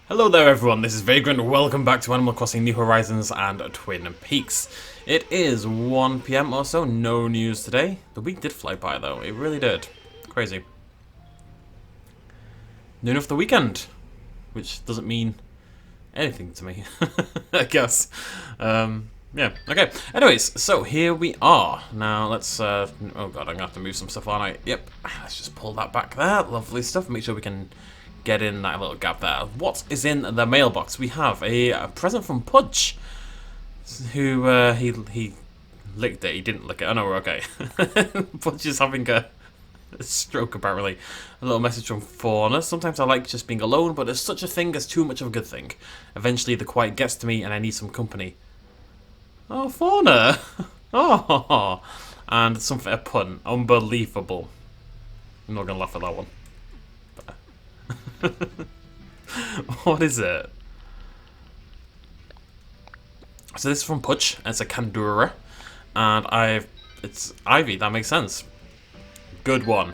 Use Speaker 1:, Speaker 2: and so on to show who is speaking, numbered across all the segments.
Speaker 1: Hello there everyone, this is Vagrant, welcome back to Animal Crossing New Horizons and Twin Peaks. It is 1 PM or so, no news today. The week did fly by though, it really did. Crazy. Noon of the weekend, which doesn't mean anything to me, I guess. Yeah, okay. Anyways, so here we are. Now let's, oh god, I'm gonna have to move some stuff, aren't I? Yep, let's just pull that back there, lovely stuff, make sure we can get in that little gap there. What is in the mailbox? We have a present from Pudge, who he licked it. He didn't lick it. Oh no, we're okay. Pudge is having a stroke apparently. A little message from Fauna. Sometimes I like just being alone, but there's such a thing as too much of a good thing. Eventually, the quiet gets to me, and I need some company. Oh, Fauna! Oh, and something a pun. Unbelievable. I'm not gonna laugh at that one. What is it? So this is from Pudge. It's a Kandura, and it's Ivy. That makes sense. Good one.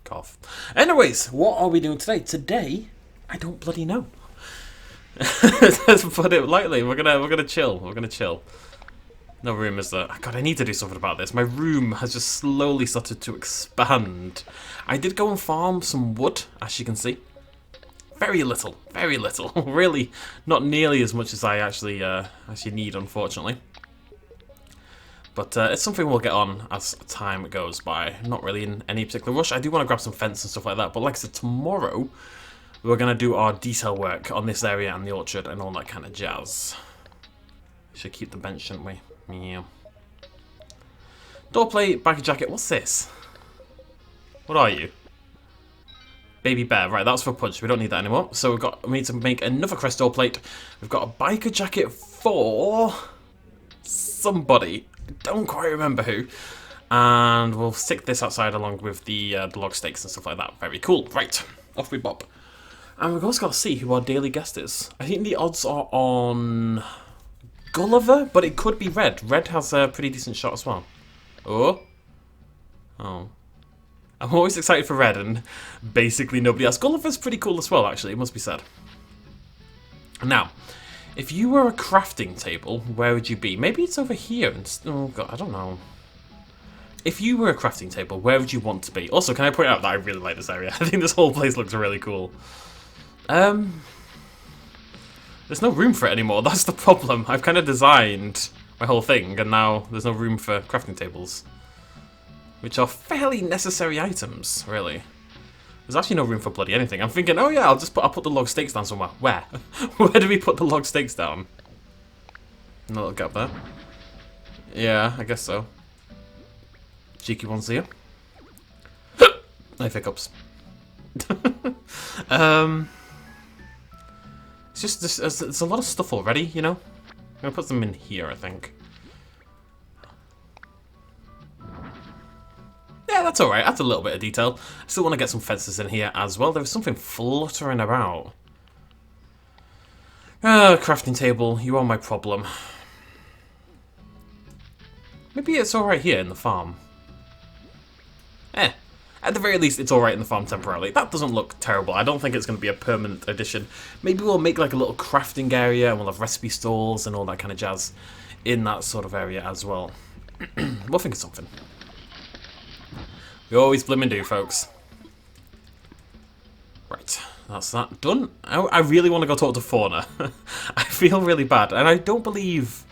Speaker 1: Cough. Anyways, what are we doing today? Today, I don't bloody know. Let's put it lightly. We're gonna chill. We're gonna chill. No room, is there? God, I need to do something about this. My room has just slowly started to expand. I did go and farm some wood, as you can see. Very little, very little. Really, not nearly as much as I actually need, unfortunately. But it's something we'll get on as time goes by. Not really in any particular rush. I do want to grab some fence and stuff like that. But like I said, tomorrow we're going to do our detail work on this area and the orchard and all that kind of jazz. Should keep the bench, shouldn't we? Yeah. Door plate, biker jacket. What's this? What are you? Baby bear. Right, that's for Pudge. We don't need that anymore. So we need to make another crest door plate. We've got a biker jacket for somebody. I don't quite remember who. And we'll stick this outside along with the log stakes and stuff like that. Very cool. Right, off we bop. And we've also got to see who our daily guest is. I think the odds are on Gulliver, but it could be Red. Red has a pretty decent shot as well. Oh. Oh. I'm always excited for Red, and basically nobody else. Gulliver's pretty cool as well, actually, it must be said. Now, if you were a crafting table, where would you be? Maybe it's over here. Oh, God, I don't know. If you were a crafting table, where would you want to be? Also, can I point out that I really like this area? I think this whole place looks really cool. There's no room for it anymore. That's the problem. I've kind of designed my whole thing, and now there's no room for crafting tables. Which are fairly necessary items, really. There's actually no room for bloody anything. I'm thinking, oh yeah, I'll put the log stakes down somewhere. Where? Where do we put the log stakes down? A little gap there. Yeah, I guess so. Cheeky ones here. No hiccups. It's just there's a lot of stuff already, you know. I'm gonna put them in here, I think. Yeah, that's alright. That's a little bit of detail. I still want to get some fences in here as well. There's something fluttering about. Crafting table, you are my problem. Maybe it's alright here in the farm. At the very least, it's alright in the farm temporarily. That doesn't look terrible. I don't think it's going to be a permanent addition. Maybe we'll make like a little crafting area, and we'll have recipe stalls and all that kind of jazz in that sort of area as well. We'll think of something. We always blimmin' do, folks. Right, that's that done. I really want to go talk to Fauna. I feel really bad, and I don't believe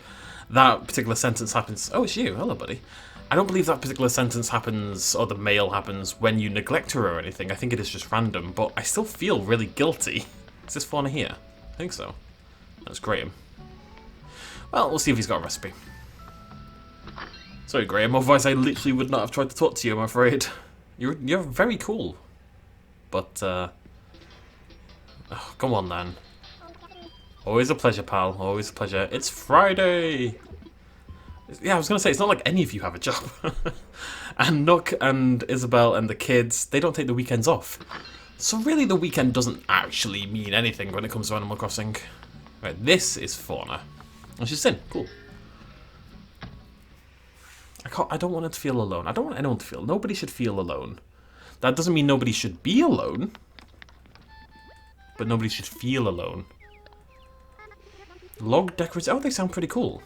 Speaker 1: that particular sentence happens. Oh, it's you. Hello, buddy. I don't believe that particular sentence happens, or the mail happens, when you neglect her or anything. I think it is just random, but I still feel really guilty. Is this Fauna here? I think so. That's Graham. Well, we'll see if he's got a recipe. Sorry, Graham, otherwise I literally would not have tried to talk to you, I'm afraid. You're very cool. But, oh, come on then. Always a pleasure, pal. Always a pleasure. It's Friday! Yeah, I was going to say, it's not like any of you have a job. And Nook and Isabel and the kids, they don't take the weekends off. So really the weekend doesn't actually mean anything when it comes to Animal Crossing. Right, this is Fauna. And she's in. Cool. I don't want her to feel alone. I don't want anyone to feel. Nobody should feel alone. That doesn't mean nobody should be alone. but nobody should feel alone. Log decorative. Oh, they sound pretty cool.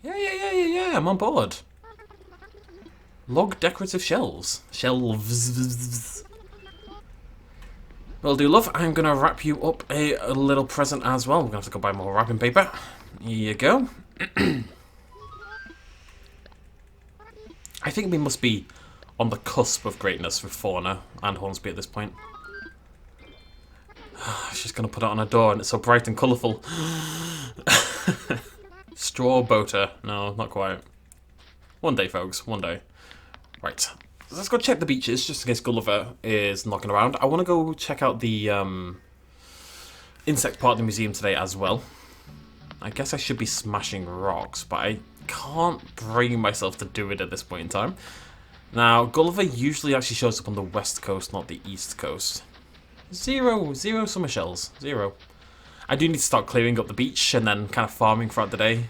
Speaker 1: Yeah, I'm on board. Log decorative shelves. Shelves. Well, do love. I'm going to wrap you up a little present as well. We're going to have to go buy more wrapping paper. Here you go. I think we must be on the cusp of greatness with Fauna and Hornsby at this point. She's going to put it on her door and it's so bright and colourful. Straw boater. No, not quite. One day, folks. One day. Right. Let's go check the beaches, just in case Gulliver is knocking around. I want to go check out the insect part of the museum today as well. I guess I should be smashing rocks, but I can't bring myself to do it at this point in time. Now, Gulliver usually actually shows up on the west coast, not the east coast. Zero summer shells. Zero. I do need to start clearing up the beach and then kind of farming throughout the day.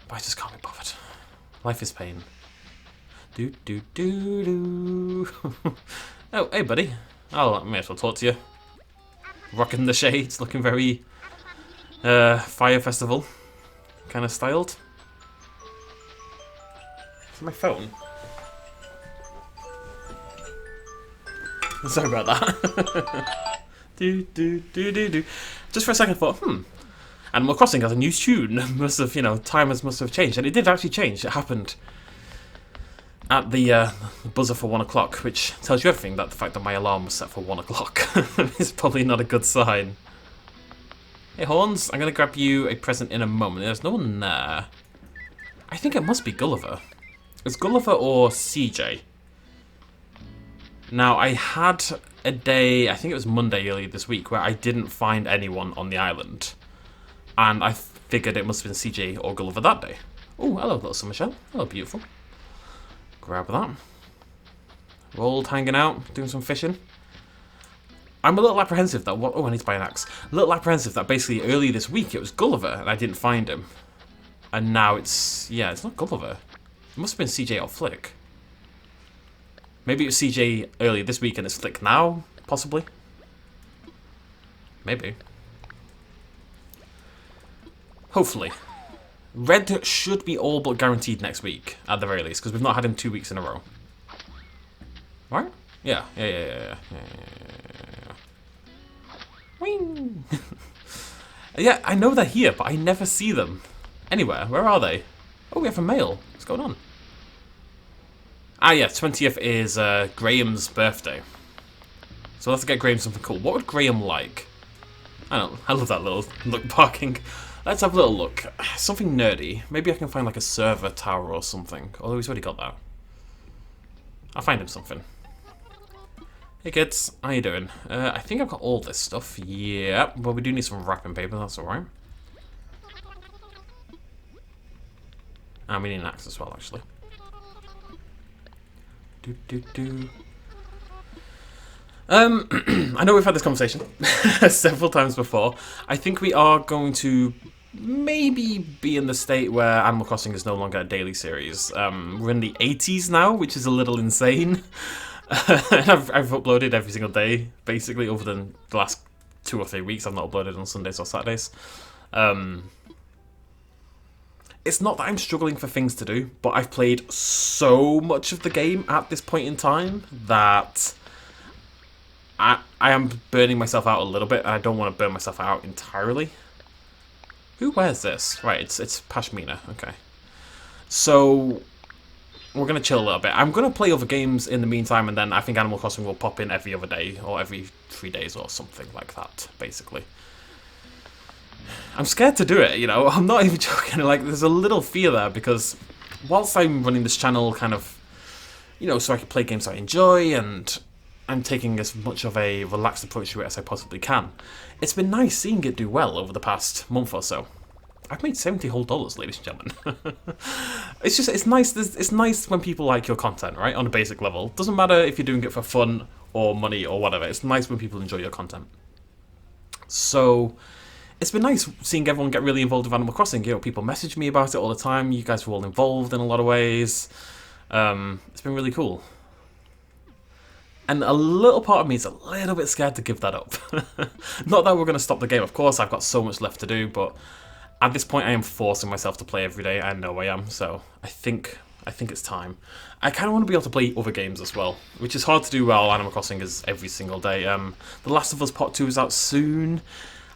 Speaker 1: But I just can't be bothered. Life is pain. Do. Oh, hey, buddy. I may as well talk to you. Rocking the shades, looking very Fire Festival kind of styled. Is my phone? Sorry about that. do. Just for a second, I thought, Animal Crossing has a new tune. Must have, time must have changed, and it did actually change. It happened at the buzzer for 1 o'clock, which tells you everything. That the fact that my alarm was set for 1 o'clock is probably not a good sign. Hey, Horns, I'm gonna grab you a present in a moment. There's no one there. I think it must be Gulliver. It's Gulliver or CJ. Now, I had a day, I think it was Monday earlier this week, where I didn't find anyone on the island. And I figured it must have been CJ or Gulliver that day. Oh, hello, little summer shell. Hello, beautiful. Grab that. We're all hanging out, doing some fishing. I'm a little apprehensive that... Oh, I need to buy an axe. A little apprehensive that basically earlier this week it was Gulliver and I didn't find him. And now it's... Yeah, it's not Gulliver. It must have been CJ or Flick. Maybe it was CJ earlier this week and it's Flick now, possibly. Maybe. Hopefully. Red should be all but guaranteed next week, at the very least, because we've not had him 2 weeks in a row. Right? Yeah. Wing! Yeah, I know they're here, but I never see them. Anywhere. Where are they? Oh, we have a mail. What's going on? Ah, yeah, 20th is Graham's birthday. So we'll have to get Graham something cool. What would Graham like? I love that little look barking. Let's have a little look. Something nerdy. Maybe I can find like a server tower or something. Although he's already got that. I'll find him something. Hey kids, how you doing? I think I've got all this stuff. Yeah, but we do need some wrapping paper, that's alright. And we need an axe as well, actually. I know we've had this conversation several times before. I think we are going to maybe be in the state where Animal Crossing is no longer a daily series. We're in the 80s now, which is a little insane. I've uploaded every single day, basically, over the last 2 or 3 weeks. I've not uploaded on Sundays or Saturdays. It's not that I'm struggling for things to do, but I've played so much of the game at this point in time that I am burning myself out a little bit, and I don't want to burn myself out entirely. Who wears this? Right, it's Pashmina. Okay. So we're going to chill a little bit. I'm going to play other games in the meantime, and then I think Animal Crossing will pop in every other day, or every 3 days, or something like that, basically. I'm scared to do it, you know. I'm not even joking. Like, there's a little fear there, because whilst I'm running this channel kind of, you know, so I can play games I enjoy, and I'm taking as much of a relaxed approach to it as I possibly can, it's been nice seeing it do well over the past month or so. I've made $70 whole, ladies and gentlemen. It's nice. It's nice when people like your content, right? On a basic level. Doesn't matter if you're doing it for fun or money or whatever. It's nice when people enjoy your content. So it's been nice seeing everyone get really involved with Animal Crossing. You know, people message me about it all the time. You guys are all involved in a lot of ways. It's been really cool. And a little part of me is a little bit scared to give that up. Not that we're going to stop the game, of course, I've got so much left to do, but at this point I am forcing myself to play every day. I know I am, so I think it's time. I kind of want to be able to play other games as well, which is hard to do while Animal Crossing is every single day. The Last of Us Part 2 is out soon.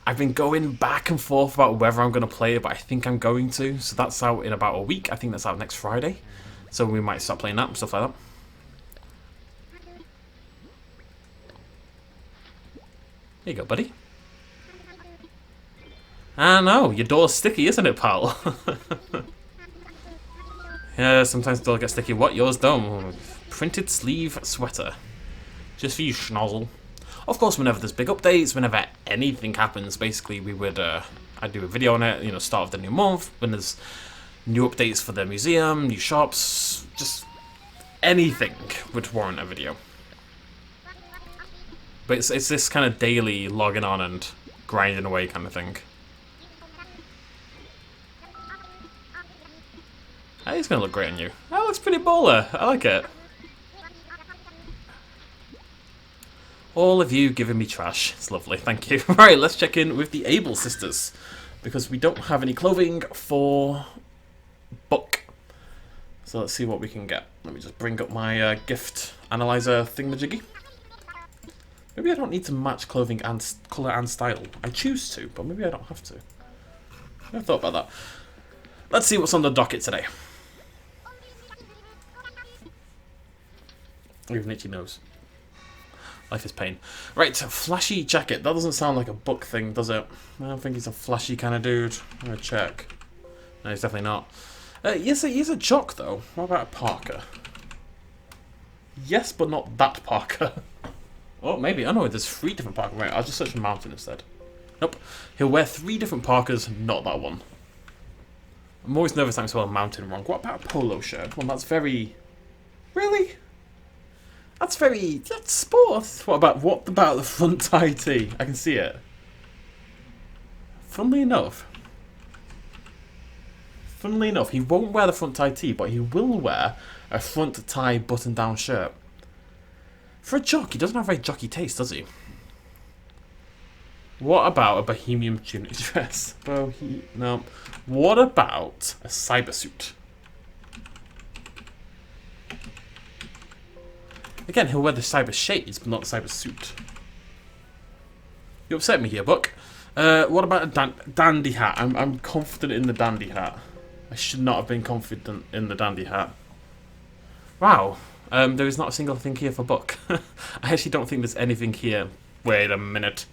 Speaker 1: I've been going back and forth about whether I'm going to play it, but I think I'm going to. So that's out in about a week. I think that's out next Friday. So we might start playing that and stuff like that. Here you go, buddy. I know, your door's sticky, isn't it, pal? Yeah, sometimes the door gets sticky. What? Yours don't. Printed sleeve sweater. Just for you, schnozzle. Of course, whenever there's big updates, whenever anything happens, basically we would, I'd do a video on it, you know, start of the new month, when there's new updates for the museum, new shops, just anything would warrant a video. But it's this kind of daily logging on and grinding away kind of thing. Hey, it's going to look great on you. That looks pretty baller. I like it. All of you giving me trash. It's lovely, thank you. Right, let's check in with the Able sisters. Because we don't have any clothing for Buck. So let's see what we can get. Let me just bring up my gift analyzer thingamajiggy. Maybe I don't need to match clothing and colour and style. I choose to, but maybe I don't have to. I never thought about that. Let's see what's on the docket today. Even itchy nose. Life is pain. Right, flashy jacket. That doesn't sound like a Buck thing, does it? I don't think he's a flashy kind of dude. I'm gonna check. No, he's definitely not. Yes, he is a jock, though. What about a parka? Yes, but not that parka. Oh, maybe. I know there's 3 different parkas. Right, I'll just search for mountain instead. Nope. He'll wear 3 different parkas, not that one. I'm always nervous I'm spelling mountain wrong. What about a polo shirt? Well, that's very... Really? That's very... That's sports. What about the front tie tee? I can see it. Funnily enough, he won't wear the front tie tee, but he will wear a front tie button-down shirt. For a jock, he doesn't have very jockey taste, does he? What about a bohemian tunic dress? No. What about a cyber suit? Again, he'll wear the cyber shades, but not the cyber suit. You upset me here, Buck. What about a dandy hat? I'm confident in the dandy hat. I should not have been confident in the dandy hat. Wow. There is not a single thing here for Buck. I actually don't think there's anything here. Wait a minute.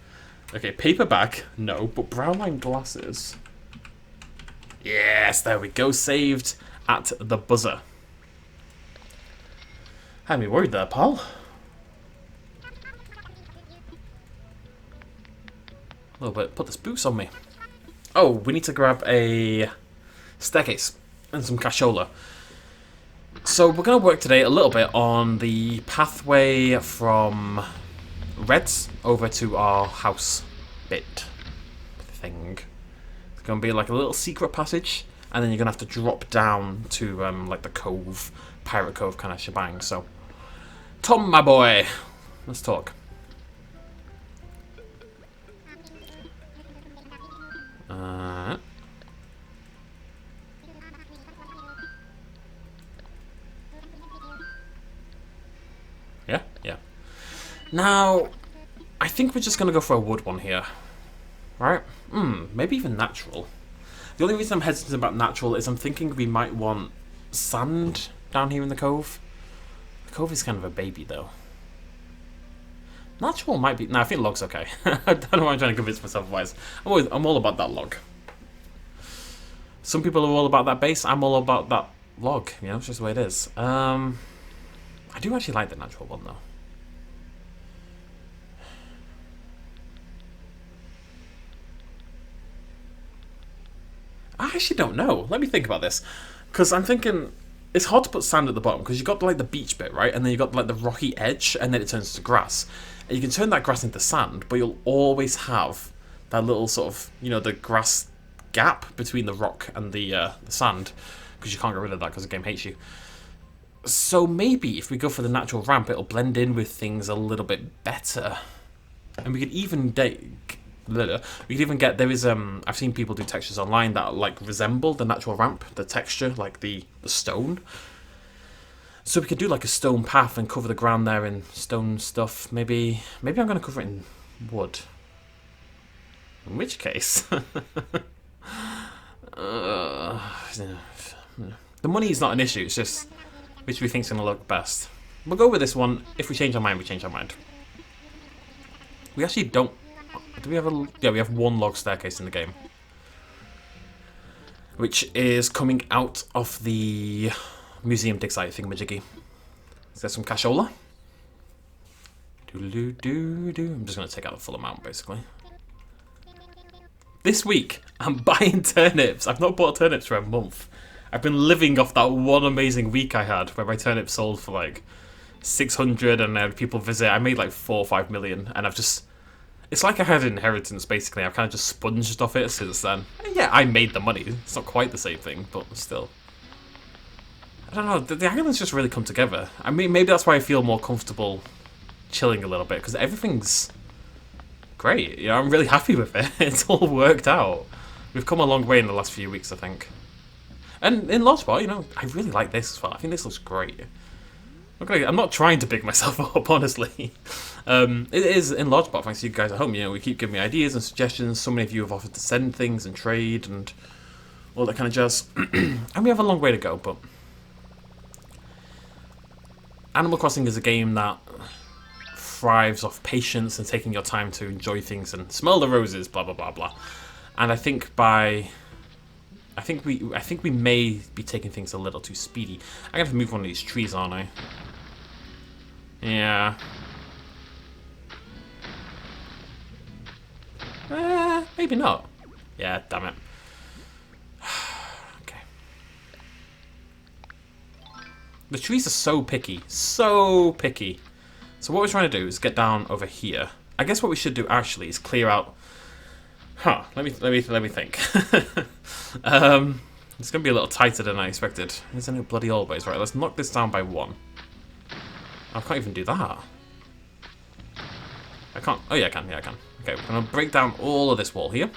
Speaker 1: Okay, paperback, no, but brown line glasses. Yes, there we go, saved at the buzzer. Had me worried there, pal. A little bit, put the spooks on me. Oh, we need to grab a staircase and some cashola. So we're going to work today a little bit on the pathway from Reds over to our house bit thing. It's going to be like a little secret passage, and then you're going to have to drop down to like the cove, pirate cove kind of shebang. So, Tom, my boy, let's talk. Yeah. Now, I think we're just going to go for a wood one here. Right? Maybe even natural. The only reason I'm hesitant about natural is I'm thinking we might want sand down here in the cove. The cove is kind of a baby, though. Natural might be... No, I think log's okay. I don't know why I'm trying to convince myself otherwise. I'm all about that log. Some people are all about that base. I'm all about that log. You know, it's just the way it is. I do actually like the natural one, though. I actually don't know. Let me think about this. Because I'm thinking... It's hard to put sand at the bottom, because you've got like the beach bit, right? And then you've got like the rocky edge, and then it turns to grass. And you can turn that grass into sand, but you'll always have that little sort of, you know, the grass gap between the rock and the sand, because you can't get rid of that because the game hates you. So maybe if we go for the natural ramp, it'll blend in with things a little bit better. And we could even get there is I've seen people do textures online that like resemble the natural ramp, the texture, like the stone. So we could do like a stone path and cover the ground there in stone stuff. Maybe I'm gonna cover it in wood. In which case the money is not an issue, it's just which we think's gonna look best. We'll go with this one. If we change our mind, we change our mind. We actually don't. Do we have a? Yeah, we have one log staircase in the game, which is coming out of the museum dig site thingamajiggy. Is there some cashola? I'm just gonna take out the full amount, basically. This week, I'm buying turnips. I've not bought turnips for a month. I've been living off that one amazing week I had where my turnips sold for like 600 and then people visit. I made like 4 or 5 million, and I've just. It's like I had an inheritance, basically. I've kind of just sponged off it since then. And yeah, I made the money. It's not quite the same thing, but still. I don't know. The islands just really come together. I mean, maybe that's why I feel more comfortable chilling a little bit, because everything's great. You know, I'm really happy with it. It's all worked out. We've come a long way in the last few weeks, I think. And in large part, you know, I really like this as well. I think this looks great. Okay, I'm not trying to big myself up, honestly. It is in large part thanks to you guys at home. You know, we keep giving me ideas and suggestions. So many of you have offered to send things and trade and all that kind of jazz. And we have a long way to go, but Animal Crossing is a game that thrives off patience and taking your time to enjoy things and smell the roses, blah blah blah blah. And I think we may be taking things a little too speedy. I'm gonna have to move one of these trees, aren't I? Yeah. Maybe not. Yeah, damn it. Okay. The trees are so picky. So picky. So what we're trying to do is get down over here. I guess what we should do actually is clear out. Huh. Let me think. It's gonna be a little tighter than I expected. Isn't it bloody always? Right, let's knock this down by 1. I can't even do that. I can't. Oh yeah, I can. Yeah, I can. Okay, we're gonna break down all of this wall here.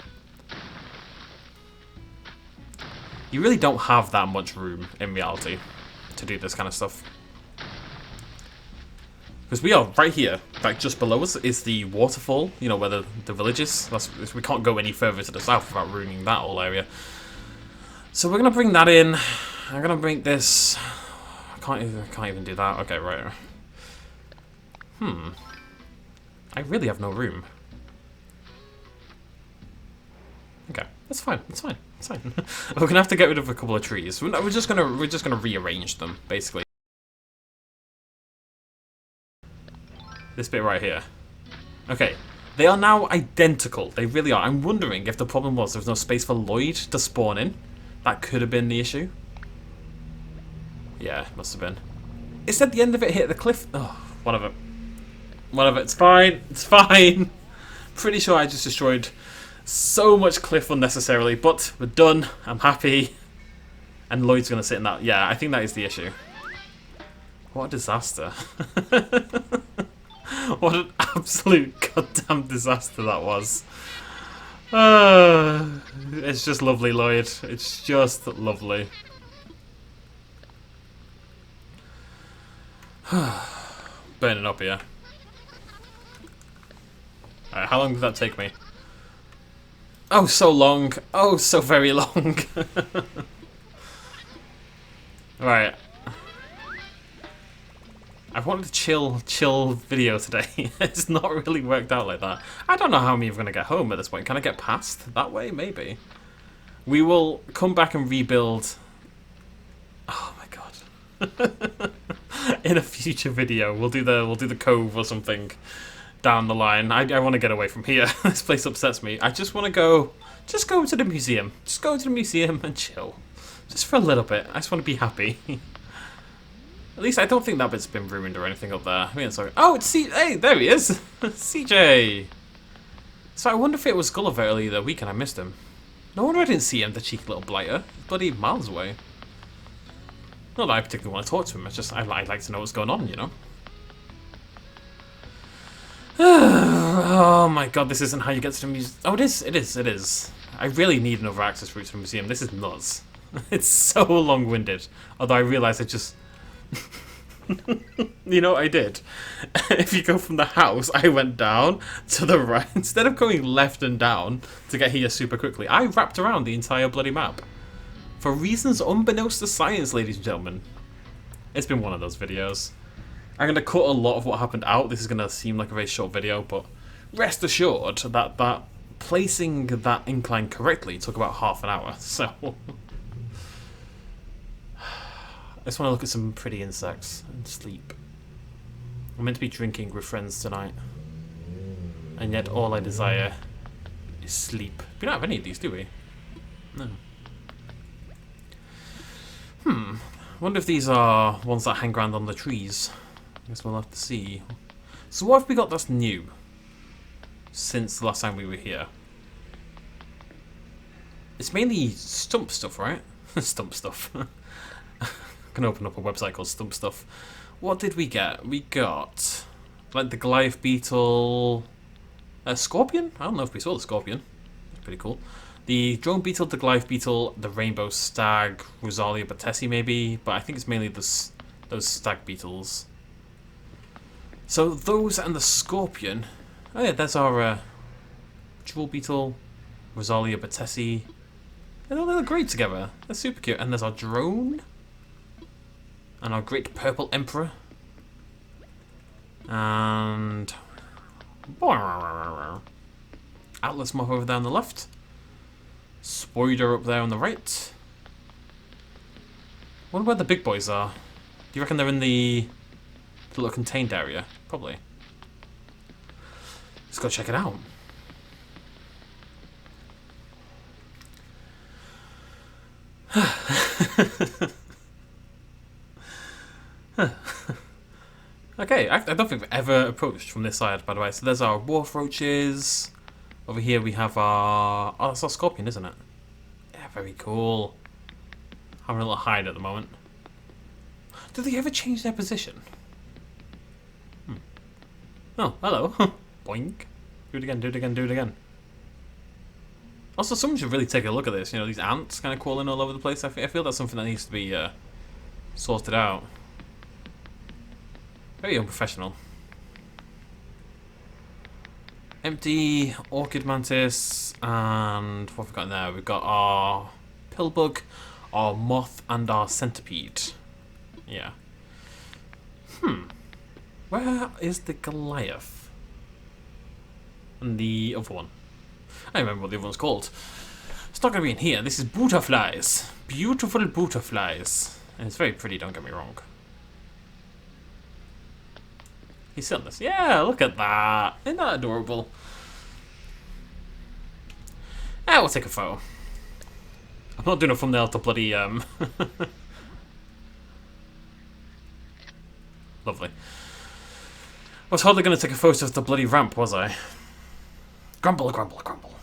Speaker 1: You really don't have that much room in reality to do this kind of stuff. Because we are right here, like just below us is the waterfall, you know, where the village is. We can't go any further to the south without ruining that whole area. So we're going to bring that in. I'm going to bring this. I can't even do that. Okay, right. I really have no room. Okay, that's fine. That's fine. That's fine. We're going to have to get rid of a couple of trees. We're just going to rearrange them, basically. This bit right here. Okay. They are now identical. They really are. I'm wondering if the problem was there was no space for Lloyd to spawn in. That could have been the issue. Yeah, must have been. It said the end of it hit the cliff. Oh, whatever. Whatever. It's fine. It's fine. Pretty sure I just destroyed so much cliff unnecessarily, but we're done. I'm happy. And Lloyd's going to sit in that. Yeah, I think that is the issue. What a disaster. What an absolute goddamn disaster that was. It's just lovely, Lloyd. It's just lovely. Burning up here. Alright, how long did that take me? Oh, so long. Oh, so very long. Right. I've wanted a chill video today. It's not really worked out like that. I don't know how I'm even going to get home at this point. Can I get past that way? Maybe. We will come back and rebuild. Oh my god. In a future video, we'll do the cove or something down the line. I want to get away from here. This place upsets me. I just want to go. Just go to the museum. Just go to the museum and chill. Just for a little bit. I just want to be happy. At least I don't think that bit's been ruined or anything up there. I mean, sorry. Oh, it's Hey, there he is. CJ. So I wonder if it was Gulliver earlier the week and I missed him. No wonder I didn't see him, the cheeky little blighter. He's bloody miles away. Not that I particularly want to talk to him, it's just I like to know what's going on, you know? Oh my god, this isn't how you get to the museum. Oh, it is. I really need another access route to the museum. This is nuts. It's so long-winded. Although I realise I just... You know what I did? If you go from the house, I went down to the right. Instead of going left and down to get here super quickly, I wrapped around the entire bloody map. For reasons unbeknownst to science, ladies and gentlemen. It's been one of those videos. I'm going to cut a lot of what happened out. This is going to seem like a very short video, but rest assured that placing that incline correctly took about half an hour. So, I just want to look at some pretty insects and sleep. I'm meant to be drinking with friends tonight. And yet all I desire is sleep. We don't have any of these, do we? No. Wonder if these are ones that hang around on the trees. I guess we'll have to see. So what have we got that's new since the last time we were here? It's mainly stump stuff, right? Stump stuff. I can open up a website called Stump Stuff. What did we get? We got like the Goliath beetle, a scorpion? I don't know if we saw the scorpion. That's pretty cool. The drone beetle, the Goliath beetle, the rainbow stag, Rosalia batesi maybe, but I think it's mainly those stag beetles. So those and the scorpion. Oh yeah, there's our jewel beetle, Rosalia batesi. They look great together. They're super cute. And there's our drone. And our great purple emperor. And Atlas moth over there on the left. Spoiler up there on the right. Wonder where the big boys are. Do you reckon they're in the little contained area? Probably. Let's go check it out. Okay, I don't think we've ever approached from this side, by the way. So there's our wharf roaches. Over here we have our... Oh, that's our scorpion, isn't it? Yeah, very cool. Having a little hide at the moment. Do they ever change their position? Oh, hello. Boink. Do it again, do it again, do it again. Also, someone should really take a look at this. You know, these ants kind of crawling all over the place. I feel that's something that needs to be sorted out. Very unprofessional. Empty orchid mantis, and what have we got in there? We've got our pillbug, our moth, and our centipede. Yeah. Where is the Goliath? And the other one? I don't remember what the other one's called. It's not going to be in here. This is butterflies. Beautiful butterflies. And it's very pretty, don't get me wrong. He's still on this. Yeah, look at that. Isn't that adorable? We'll take a photo. I'm not doing a thumbnail to bloody... Lovely. I was hardly going to take a photo of the bloody ramp, was I? Grumble, grumble, grumble.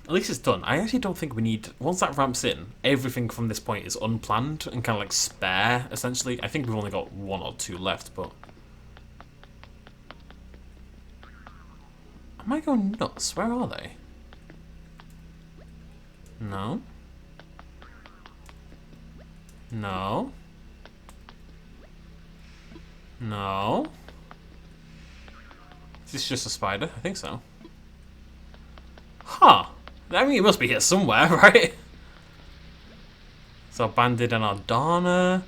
Speaker 1: At least it's done. I actually don't think we need... Once that ramp's in, everything from this point is unplanned and kind of like spare, essentially. I think we've only got 1 or 2 left, but... Am I going nuts? Where are they? No. No. No. Is this just a spider? I think so. Huh. I mean, it must be here somewhere, right? So, Bandit and Ardana.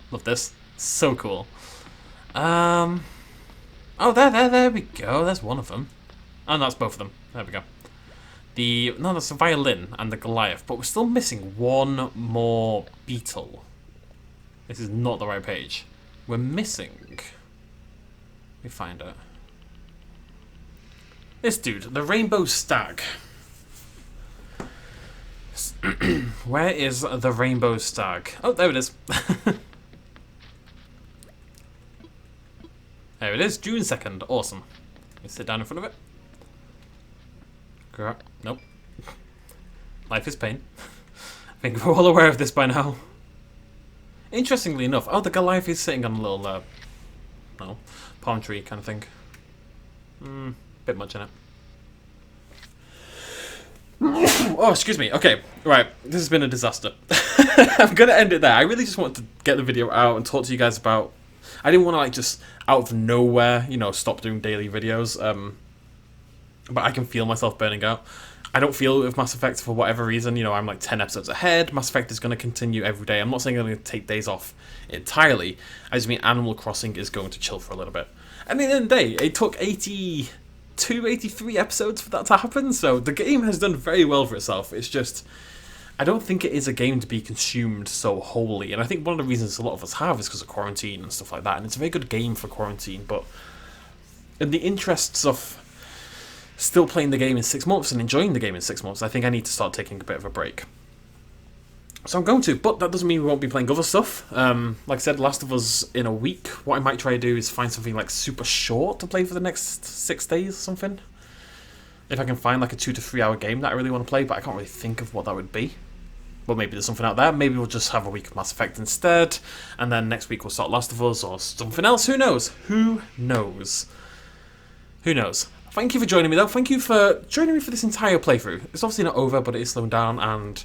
Speaker 1: Love this. So cool. Oh, there we go. There's one of them. Oh, no, that's both of them. There we go. No, that's the violin and the Goliath, but we're still missing 1 more beetle. This is not the right page. We're missing... Let me find it. This dude, the rainbow stag. Where is the rainbow stag? Oh, there it is. There it is, June 2nd. Awesome. Let me sit down in front of it. Nope. Life is pain. I think we're all aware of this by now. Interestingly enough, oh, the Goliath is sitting on a little, no, palm tree kind of thing. Bit much in it. Oh, excuse me. Okay, right. This has been a disaster. I'm going to end it there. I really just wanted to get the video out and talk to you guys about... I didn't want to, like, just out of nowhere, you know, stop doing daily videos. But I can feel myself burning out. I don't feel it with Mass Effect for whatever reason. You know, I'm like 10 episodes ahead. Mass Effect is going to continue every day. I'm not saying I'm going to take days off entirely. I just mean Animal Crossing is going to chill for a little bit. And at the end of the day, it took 82, 83 episodes for that to happen. So the game has done very well for itself. It's just... I don't think it is a game to be consumed so wholly. And I think one of the reasons a lot of us have is because of quarantine and stuff like that. And it's a very good game for quarantine. But in the interests of still playing the game in 6 months and enjoying the game in 6 months, I think I need to start taking a bit of a break. So I'm going to, but that doesn't mean we won't be playing other stuff. Like I said, Last of Us in a week. What I might try to do is find something like super short to play for the next 6 days or something. If I can find like a 2 to 3 hour game that I really want to play, but I can't really think of what that would be. Well, maybe there's something out there. Maybe we'll just have a week of Mass Effect instead, and then next week we'll start Last of Us or something else. Who knows? Who knows? Who knows? Thank you for joining me, though. Thank you for joining me for this entire playthrough. It's obviously not over, but it is slowing down, and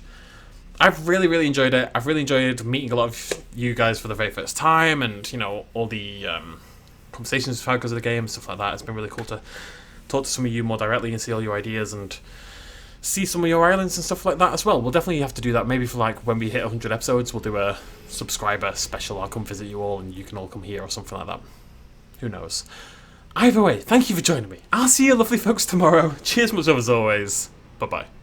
Speaker 1: I've really, really enjoyed it. I've really enjoyed meeting a lot of you guys for the very first time, and, you know, all the conversations we've had because of the game and stuff like that. It's been really cool to talk to some of you more directly and see all your ideas and see some of your islands and stuff like that as well. We'll definitely have to do that. Maybe for like when we hit 100 episodes, we'll do a subscriber special. I'll come visit you all and you can all come here or something like that. Who knows? Either way, thank you for joining me. I'll see you lovely folks tomorrow. Cheers much love as always. Bye-bye.